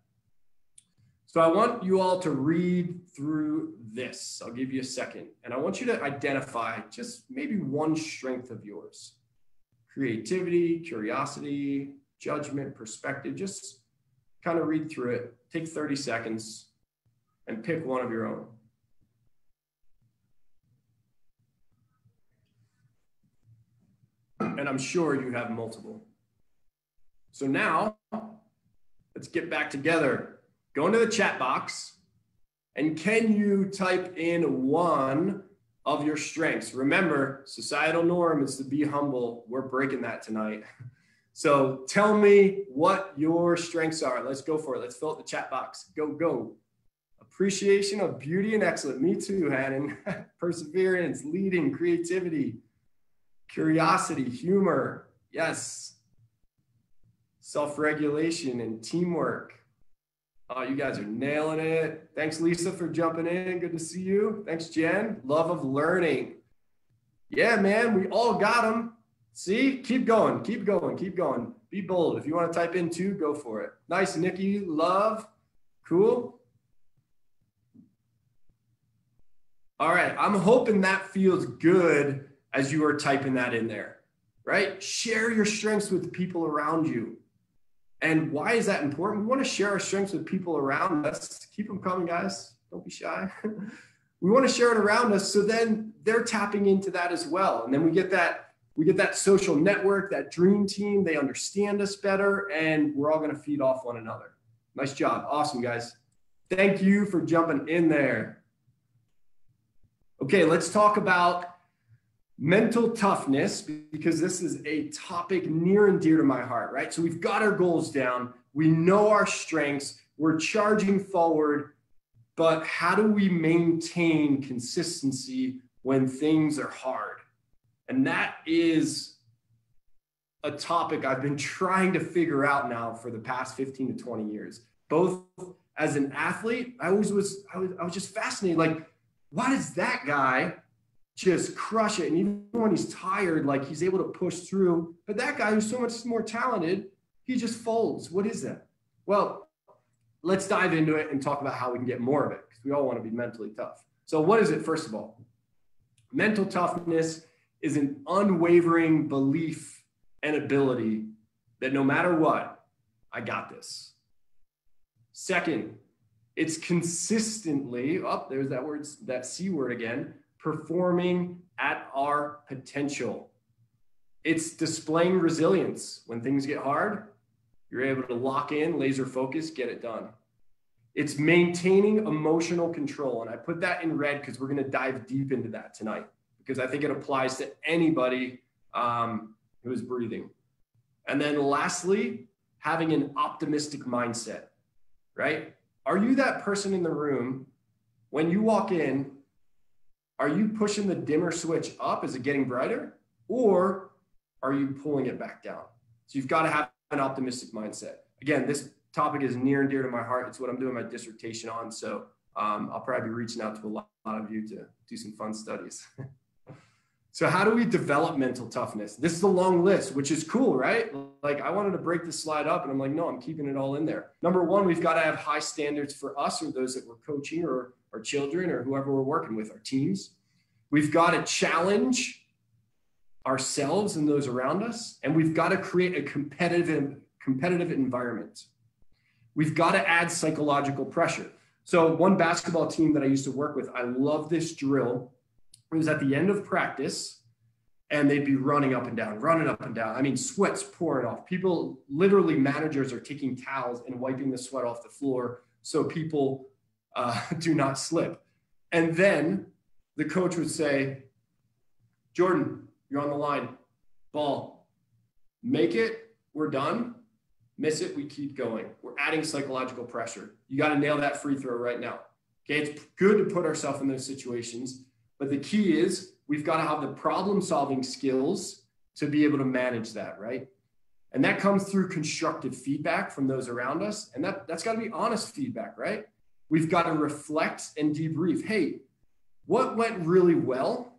So I want you all to read through this. I'll give you a second. And I want you to identify just maybe one strength of yours. Creativity, curiosity, judgment, perspective. Just kind of read through it. Take 30 seconds and pick one of your own. And I'm sure you have multiple. So now, let's get back together. Go into the chat box, and can you type in one of your strengths? Remember, societal norm is to be humble. We're breaking that tonight. So tell me what your strengths are. Let's go for it. Let's fill up the chat box. Go, go. Appreciation of beauty and excellence. Me too, Hannon. Perseverance, leading, creativity, curiosity, humor. Yes. Self-regulation and teamwork. Oh, you guys are nailing it. Thanks, Lisa, for jumping in. Good to see you. Thanks, Jen. Love of learning. Yeah, man, we all got them. See, keep going, keep going, keep going. Be bold. If you want to type in 2, go for it. Nice, Nikki. Love. Cool. All right, I'm hoping that feels good as you are typing that in there, right? Share your strengths with the people around you. And why is that important? We want to share our strengths with people around us. Keep them coming, guys. Don't be shy. We want to share it around us, so then they're tapping into that as well. And then we get that social network, that dream team. They understand us better, and we're all going to feed off one another. Nice job. Awesome, guys. Thank you for jumping in there. Okay, let's talk about mental toughness, because this is a topic near and dear to my heart, right? So we've got our goals down. We know our strengths. We're charging forward. But how do we maintain consistency when things are hard? And that is a topic I've been trying to figure out now for the past 15 to 20 years. Both as an athlete, I was just fascinated. Like, why does that guy just crush it? And even when he's tired, like, he's able to push through. But that guy who's so much more talented, he just folds. What is that? Well, let's dive into it and talk about how we can get more of it, because we all want to be mentally tough. So what is it, first of all? Mental toughness is an unwavering belief and ability that no matter what, I got this. Second, it's consistently, there's that word, that C word again, performing at our potential. It's displaying resilience. When things get hard, you're able to lock in, laser focus, get it done. It's maintaining emotional control. And I put that in red because we're going to dive deep into that tonight, because I think it applies to anybody It was breathing. And then lastly, having an optimistic mindset, right? Are you that person in the room when you walk in? Are you pushing the dimmer switch up? Is it getting brighter? Or are you pulling it back down? So you've got to have an optimistic mindset. Again, this topic is near and dear to my heart. It's what I'm doing my dissertation on. So I'll probably be reaching out to a lot of you to do some fun studies. So how do we develop mental toughness? This is a long list, which is cool, right? Like I wanted to break this slide up and I'm like, no, I'm keeping it all in there. Number one, we've got to have high standards for us or those that we're coaching or our children or whoever we're working with, our teams. We've got to challenge ourselves and those around us. And we've got to create a competitive environment. We've got to add psychological pressure. So one basketball team that I used to work with, I love this drill. It was at the end of practice and they'd be running up and down. I mean, sweat's pouring off. People, literally managers are taking towels and wiping the sweat off the floor so people do not slip. And then the coach would say, Jordan, you're on the line, ball, make it, we're done. Miss it, we keep going. We're adding psychological pressure. You got to nail that free throw right now. Okay, it's good to put ourselves in those situations, but the key is we've got to have the problem-solving skills to be able to manage that, right? And that comes through constructive feedback from those around us, and that's got to be honest feedback, right? We've got to reflect and debrief. Hey, what went really well?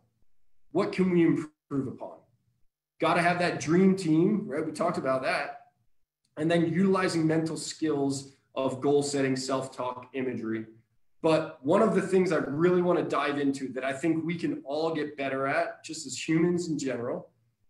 What can we improve upon? Got to have that dream team, right? We talked about that. And then utilizing mental skills of goal setting, self-talk, imagery. But one of the things I really want to dive into that I think we can all get better at, just as humans in general,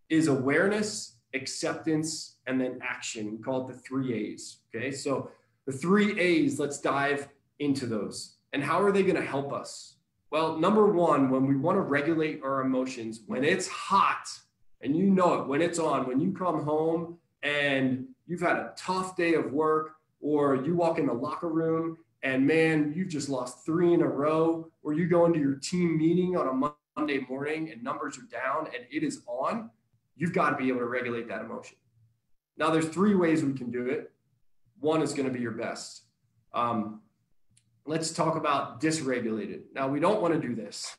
is awareness, acceptance, and then action. We call it the 3 A's. Okay, so the 3 A's, let's dive into those. And how are they going to help us? Well, number one, when we want to regulate our emotions, when it's hot, and you know it, when it's on, when you come home and you've had a tough day of work, or you walk in the locker room and man, you've just lost 3 in a row, or you go into your team meeting on a Monday morning and numbers are down and it is on, you've got to be able to regulate that emotion. Now there's 3 ways we can do it. One is going to be your best. Let's talk about dysregulated. Now we don't want to do this.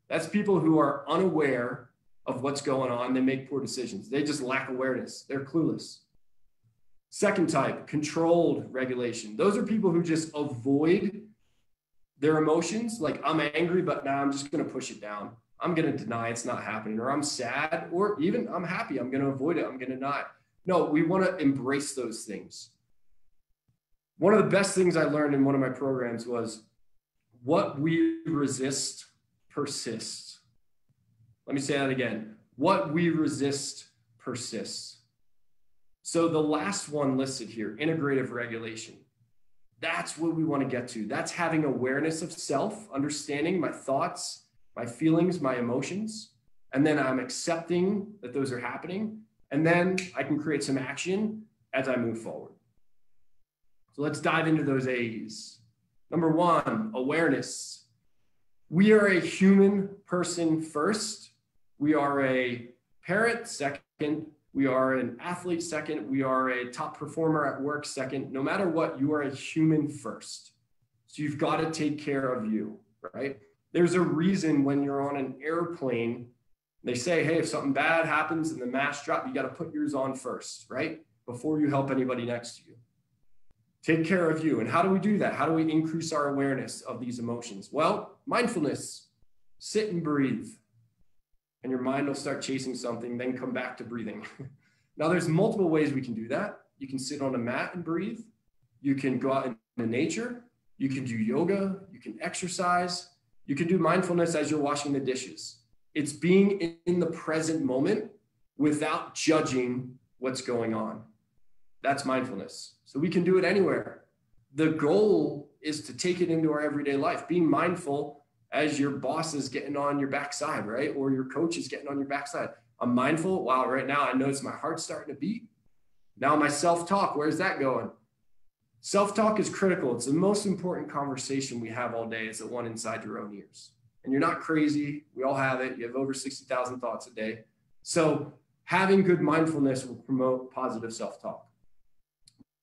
That's people who are unaware of what's going on. They make poor decisions. They just lack awareness. They're clueless. Second type, controlled regulation. Those are people who just avoid their emotions. Like I'm angry, but now I'm just going to push it down. I'm going to deny it's not happening, or I'm sad, or even I'm happy. I'm going to avoid it. I'm going to not. No, we want to embrace those things. One of the best things I learned in one of my programs was what we resist persists. Let me say that again. What we resist persists. So the last one listed here, integrative regulation. That's what we want to get to. That's having awareness of self, understanding my thoughts, my feelings, my emotions. And then I'm accepting that those are happening. And then I can create some action as I move forward. So let's dive into those A's. Number one, awareness. We are a human person first. We are a parent second. We are an athlete second. We are a top performer at work second. No matter what, you are a human first. So you've got to take care of you, right? There's a reason when you're on an airplane, they say, hey, if something bad happens and the mask drop, you got to put yours on first, right? Before you help anybody next to you. Take care of you. And how do we do that? How do we increase our awareness of these emotions? Well, mindfulness, sit and breathe. And your mind will start chasing something, then come back to breathing. Now, there's multiple ways we can do that. You can sit on a mat and breathe. You can go out into nature. You can do yoga. You can exercise. You can do mindfulness as you're washing the dishes. It's being in the present moment without judging what's going on. That's mindfulness. So we can do it anywhere. The goal is to take it into our everyday life, being mindful as your boss is getting on your backside, right? Or your coach is getting on your backside. I'm mindful. Wow, right now I notice my heart's starting to beat. Now my self-talk, where's that going? Self-talk is critical. It's the most important conversation we have all day, is the one inside your own ears. And you're not crazy. We all have it. You have over 60,000 thoughts a day. So having good mindfulness will promote positive self-talk.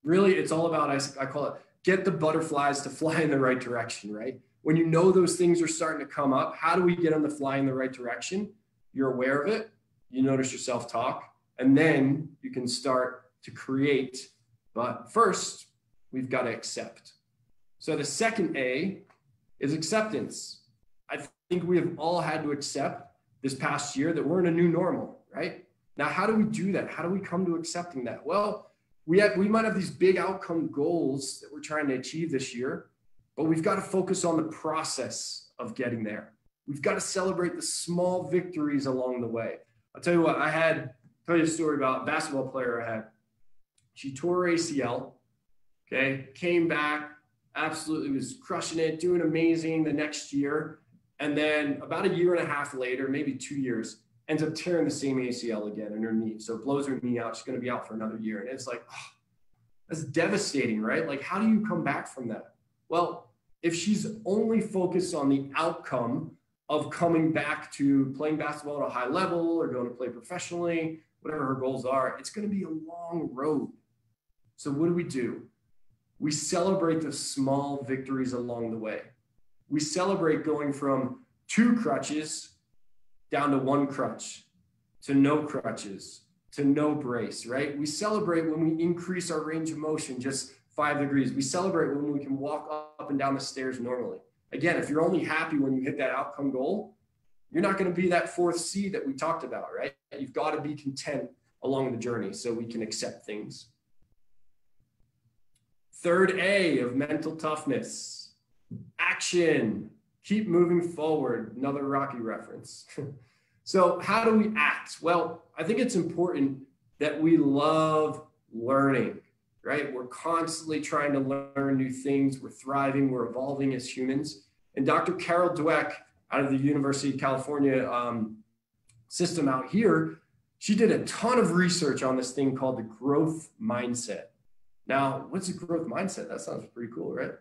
Really, it's all about, I call it, get the butterflies to fly in the right direction, right? When you know those things are starting to come up, how do we get them to fly in the right direction? You're aware of it, you notice your self-talk, and then you can start to create. But first, we've got to accept. So the second A is acceptance. I think we have all had to accept this past year that we're in a new normal, right? Now, how do we do that? How do we come to accepting that? Well, we might have these big outcome goals that we're trying to achieve this year, but we've got to focus on the process of getting there. We've got to celebrate the small victories along the way. I'll tell you what, tell you a story about a basketball player I had. She tore her ACL, okay, came back, absolutely was crushing it, doing amazing the next year. And then about a year and a half later, maybe 2 years, ends up tearing the same ACL again in her knee. So it blows her knee out. She's going to be out for another year. And it's like, oh, that's devastating, right? Like, how do you come back from that? Well, if she's only focused on the outcome of coming back to playing basketball at a high level or going to play professionally, whatever her goals are, it's going to be a long road. So what do? We celebrate the small victories along the way. We celebrate going from 2 crutches down to 1 crutch, to no crutches, to no brace, right? We celebrate when we increase our range of motion just 5 degrees. We celebrate when we can walk up and down the stairs normally. Again, if you're only happy when you hit that outcome goal, you're not going to be that 4th C that we talked about, right? You've got to be content along the journey so we can accept things. Third A of mental toughness, action. Keep moving forward. Another Rocky reference. So how do we act? Well, I think it's important that we love learning, right? We're constantly trying to learn new things. We're thriving. We're evolving as humans. And Dr. Carol Dweck out of the University of California system out here, she did a ton of research on this thing called the growth mindset. Now, what's a growth mindset? That sounds pretty cool, right?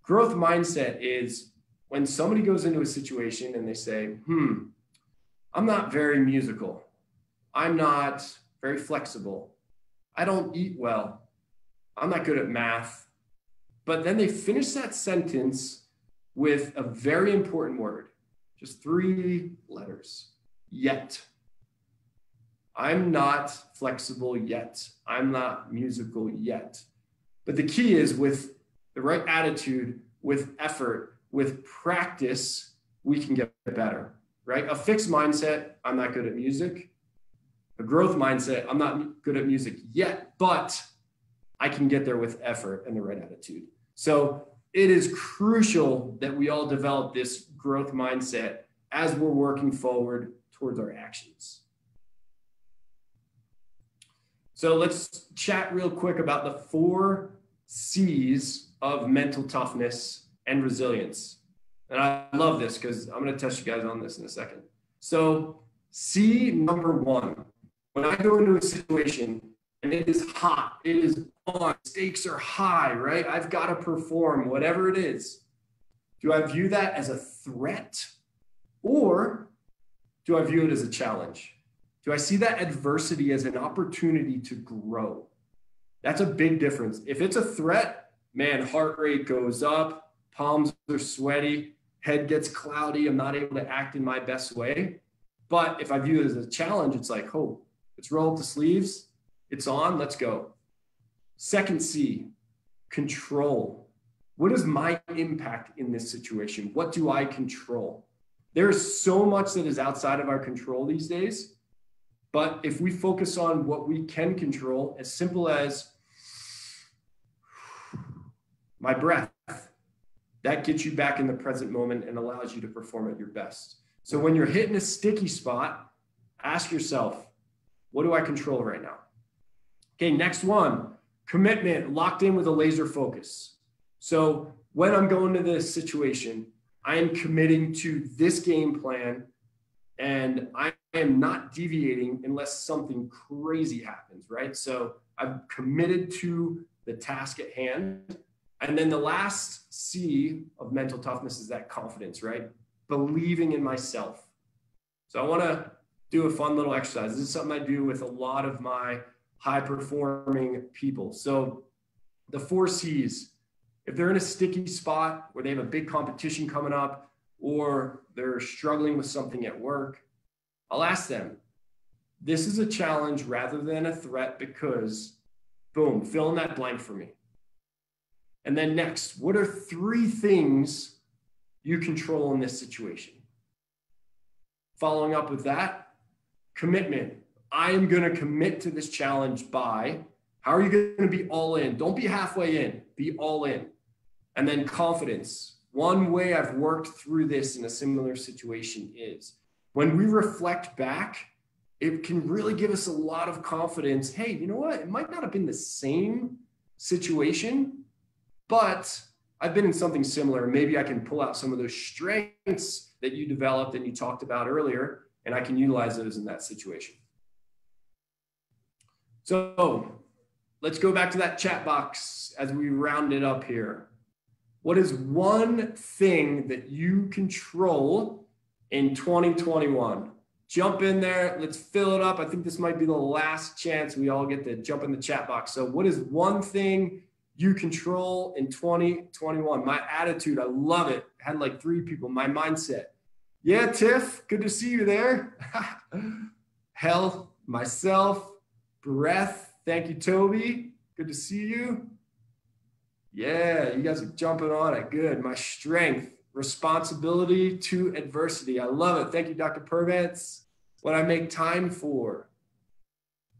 Growth mindset is when somebody goes into a situation and they say, I'm not very musical. I'm not very flexible. I don't eat well. I'm not good at math. But then they finish that sentence with a very important word, just 3 letters, yet. I'm not flexible yet. I'm not musical yet. But the key is with the right attitude, with effort, with practice, we can get better, right? A fixed mindset, I'm not good at music. A growth mindset, I'm not good at music yet, but I can get there with effort and the right attitude. So it is crucial that we all develop this growth mindset as we're working forward towards our actions. So let's chat real quick about the 4 C's of mental toughness and resilience. And I love this because I'm going to test you guys on this in a second. So C number 1, when I go into a situation and it is hot, it is on, stakes are high, right? I've got to perform whatever it is. Do I view that as a threat or do I view it as a challenge? Do I see that adversity as an opportunity to grow? That's a big difference. If it's a threat, man, heart rate goes up, palms are sweaty, head gets cloudy, I'm not able to act in my best way. But if I view it as a challenge, it's like, oh, let's roll up the sleeves, it's on, let's go. Second C, control. What is my impact in this situation? What do I control? There's so much that is outside of our control these days. But if we focus on what we can control, as simple as my breath, that gets you back in the present moment and allows you to perform at your best. So when you're hitting a sticky spot, ask yourself, what do I control right now? Okay, next one, commitment, locked in with a laser focus. So when I'm going to this situation, I am committing to this game plan and I am not deviating unless something crazy happens, right? So I'm committed to the task at hand. And then the last C of mental toughness is that confidence, right? Believing in myself. So I want to do a fun little exercise. This is something I do with a lot of my high performing people. So the 4 C's, if they're in a sticky spot where they have a big competition coming up or they're struggling with something at work, I'll ask them, this is a challenge rather than a threat because, boom, fill in that blank for me. And then next, what are 3 things you control in this situation? Following up with that, commitment. I am going to commit to this challenge by, how are you going to be all in? Don't be halfway in, be all in. And then confidence. One way I've worked through this in a similar situation is when we reflect back, it can really give us a lot of confidence. Hey, you know what? It might not have been the same situation, but I've been in something similar. Maybe I can pull out some of those strengths that you developed and you talked about earlier, and I can utilize those in that situation. So let's go back to that chat box as we round it up here. What is one thing that you control in 2021? Jump in there. Let's fill it up. I think this might be the last chance we all get to jump in the chat box. So what is one thing you control in 2021? My attitude, I love it. I had like 3 people. My mindset. Yeah, Tiff, good to see you there. Health, myself, breath. Thank you, Toby. Good to see you. Yeah, you guys are jumping on it. Good. My strength, responsibility to adversity. I love it. Thank you, Dr. Pervance. What I make time for.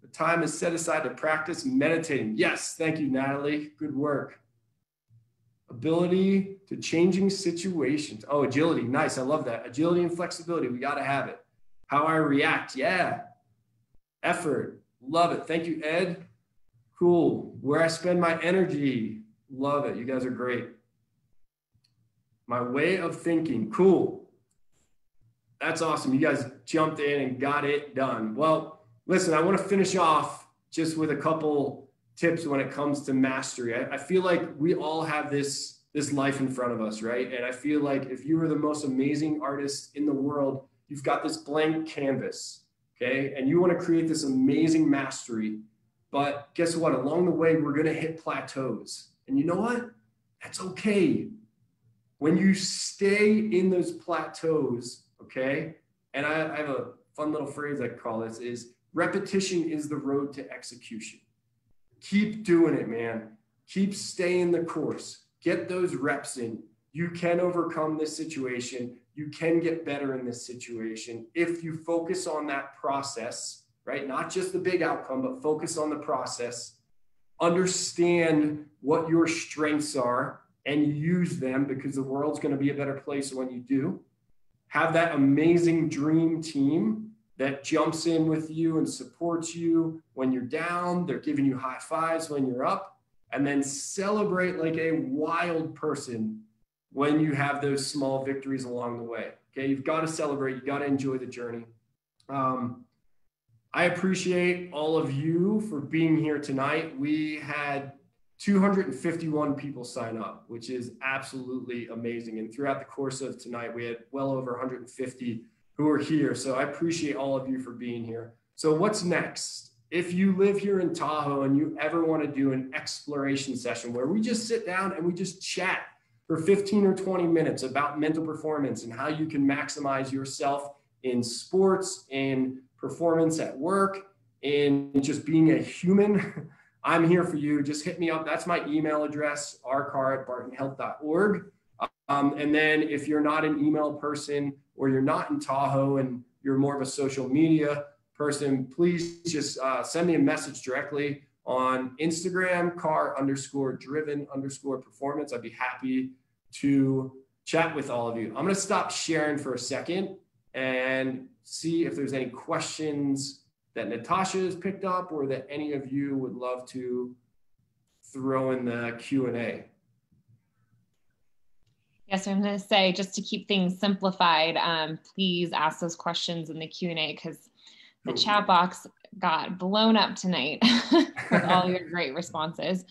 The time is set aside to practice meditating. Yes, thank you, Natalie. Good work. Ability to changing situations. Oh, agility. Nice. I love that. Agility and flexibility. We got to have it. How I react. Yeah. Effort. Love it. Thank you, Ed. Cool. Where I spend my energy. Love it. You guys are great. My way of thinking. Cool. That's awesome. You guys jumped in and got it done. Well, listen, I want to finish off just with a couple tips when it comes to mastery. I feel like we all have this life in front of us, right? And I feel like if you were the most amazing artist in the world, you've got this blank canvas, okay? And you want to create this amazing mastery. But guess what? Along the way, we're going to hit plateaus. And you know what? That's okay. When you stay in those plateaus, okay? And I have a fun little phrase I call this is repetition is the road to execution. Keep doing it, man. Keep staying the course. Get those reps in. You can overcome this situation. You can get better in this situation if you focus on that process, right? Not just the big outcome, but focus on the process. Understand what your strengths are and use them because the world's going to be a better place when you do. Have that amazing dream team that jumps in with you and supports you when you're down. They're giving you high fives when you're up, and then celebrate like a wild person when you have those small victories along the way. Okay, you've got to celebrate. You got to enjoy the journey. I appreciate all of you for being here tonight. We had 251 people sign up, which is absolutely amazing. And throughout the course of tonight, we had well over 150 who are here. So I appreciate all of you for being here. So what's next? If you live here in Tahoe and you ever want to do an exploration session where we just sit down and we just chat for 15 or 20 minutes about mental performance and how you can maximize yourself in sports, in performance at work, in just being a human, I'm here for you. Just hit me up. That's my email address, rcarr@bartonhealth.org. And then if you're not an email person or you're not in Tahoe and you're more of a social media person, please just send me a message directly on Instagram, car_driven_performance. I'd be happy to chat with all of you. I'm going to stop sharing for a second and see if there's any questions that Natasha has picked up or that any of you would love to throw in the Q&A. Yes, I'm going to say, just to keep things simplified, please ask those questions in the Q&A because the chat box got blown up tonight with all your great responses.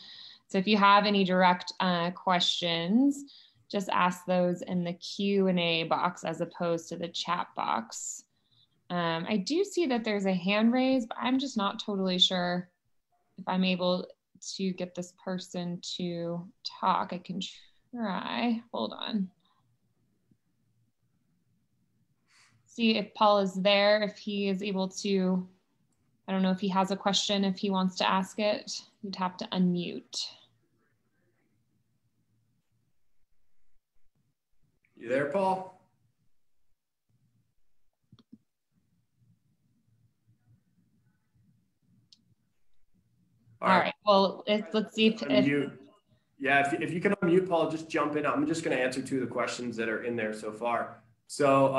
So if you have any direct questions, just ask those in the Q&A box as opposed to the chat box. I do see that there's a hand raised, but I'm just not totally sure if I'm able to get this person to talk. I can try. Hold on. See if Paul is there, if he is able to, I don't know if he has a question, if he wants to ask it, you'd have to unmute. You there, Paul? All right. Well, let's see if yeah, if you can unmute, Paul, just jump in. I'm just going to answer two of the questions that are in there so far. So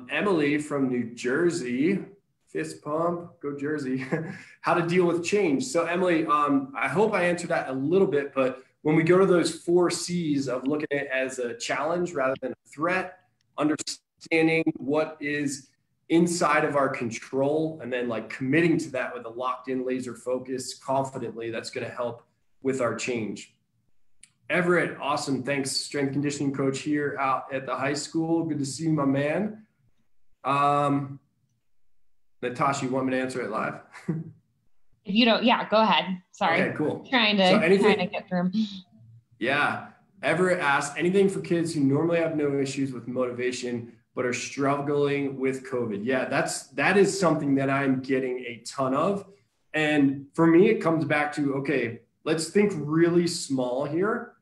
Emily from New Jersey, fist pump, go Jersey, how to deal with change. So Emily, I hope I answered that a little bit, but when we go to those 4 C's of looking at it as a challenge rather than a threat, understanding what is inside of our control, and then like committing to that with a locked in laser focus confidently, that's going to help with our change. Everett, awesome. Thanks. Strength conditioning coach here out at the high school. Good to see you, my man. Natasha, you want me to answer it live? If you don't, yeah, go ahead. Sorry. Okay, cool. Trying to get through. Yeah. Everett asked, anything for kids who normally have no issues with motivation, but are struggling with COVID? Yeah, that is something that I'm getting a ton of. And for me, it comes back to, okay, let's think really small here.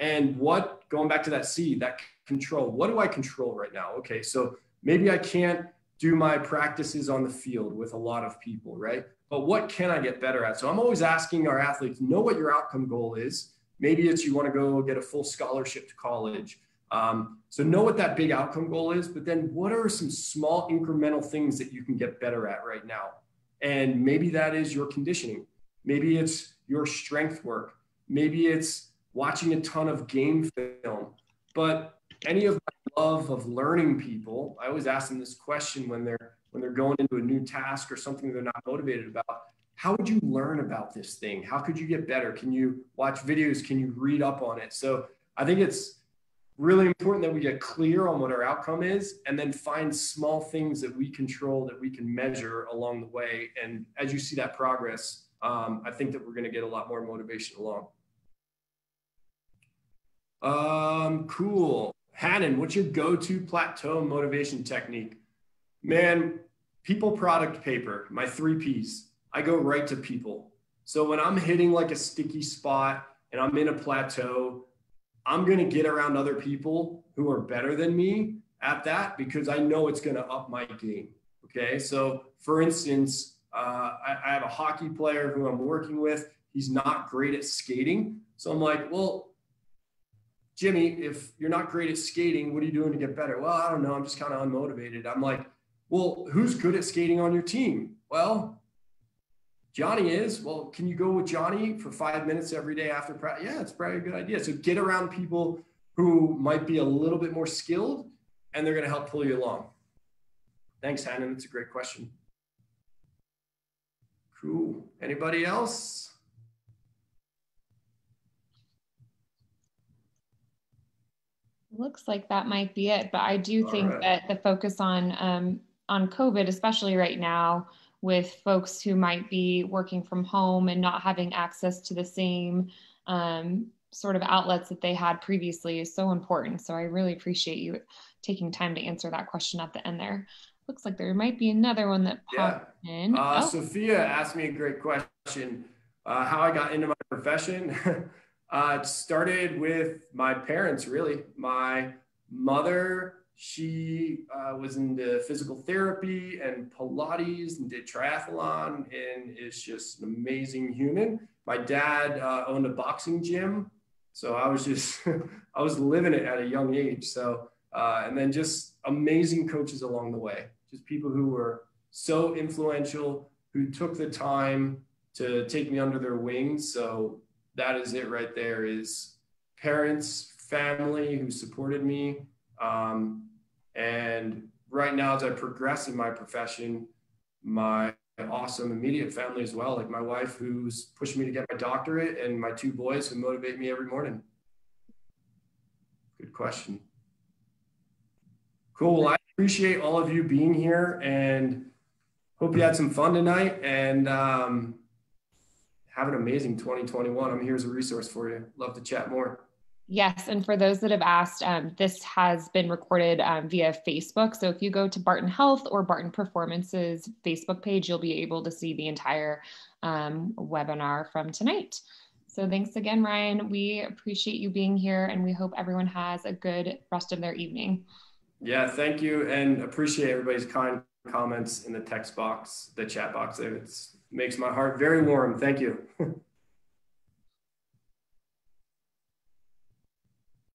And going back to that C, that control, what do I control right now? Okay, so maybe I can't do my practices on the field with a lot of people, right? But what can I get better at? So I'm always asking our athletes, know what your outcome goal is. Maybe it's you want to go get a full scholarship to college. So know what that big outcome goal is, but then what are some small incremental things that you can get better at right now? And maybe that is your conditioning. Maybe it's your strength work. Maybe it's watching a ton of game film. But any of my love of learning people, I always ask them this question when they're going into a new task or something they're not motivated about. How would you learn about this thing? How could you get better? Can you watch videos? Can you read up on it? So I think it's really important that we get clear on what our outcome is and then find small things that we control, that we can measure along the way. And as you see that progress, I think that we're going to get a lot more motivation along. Cool. Hannon, what's your go-to plateau motivation technique? Man, people, product, paper, my 3 Ps. I go right to people. So when I'm hitting like a sticky spot and I'm in a plateau, I'm going to get around other people who are better than me at that because I know it's going to up my game. Okay. So for instance, I have a hockey player who I'm working with. He's not great at skating. So I'm like, well, Jimmy, if you're not great at skating, what are you doing to get better? Well, I don't know. I'm just kind of unmotivated. I'm like, well, who's good at skating on your team? Well, Johnny is. Well, can you go with Johnny for 5 minutes every day after practice? Yeah, it's probably a good idea. So get around people who might be a little bit more skilled and they're going to help pull you along. Thanks, Hannon. That's a great question. Cool. Anybody else? Looks like that might be it, but I do think that the focus on COVID, especially right now, with folks who might be working from home and not having access to the same sort of outlets that they had previously, is so important. So I really appreciate you taking time to answer that question at the end there. Looks like there might be another one that popped in. Sophia asked me a great question. How I got into my profession. It started with my parents, really. My mother, she was into physical therapy and Pilates and did triathlon and is just an amazing human. My dad owned a boxing gym. So I was just, I was living it at a young age. So, and then just amazing coaches along the way. Just people who were so influential, who took the time to take me under their wings. So that is it right there, is parents, family who supported me. And right now, as I progress in my profession, my awesome immediate family as well, like my wife who's pushing me to get my doctorate and my 2 boys who motivate me every morning. Good question. Cool. Well, I appreciate all of you being here and hope you had some fun tonight, and have an amazing 2021. I'm here as a resource for you. Love to chat more. Yes, and for those that have asked, this has been recorded via Facebook. So if you go to Barton Health or Barton Performance's Facebook page, you'll be able to see the entire webinar from tonight. So thanks again, Ryan. We appreciate you being here, and we hope everyone has a good rest of their evening. Yeah, thank you, and appreciate everybody's kind comments in the text box, the chat box there. It makes my heart very warm. Thank you.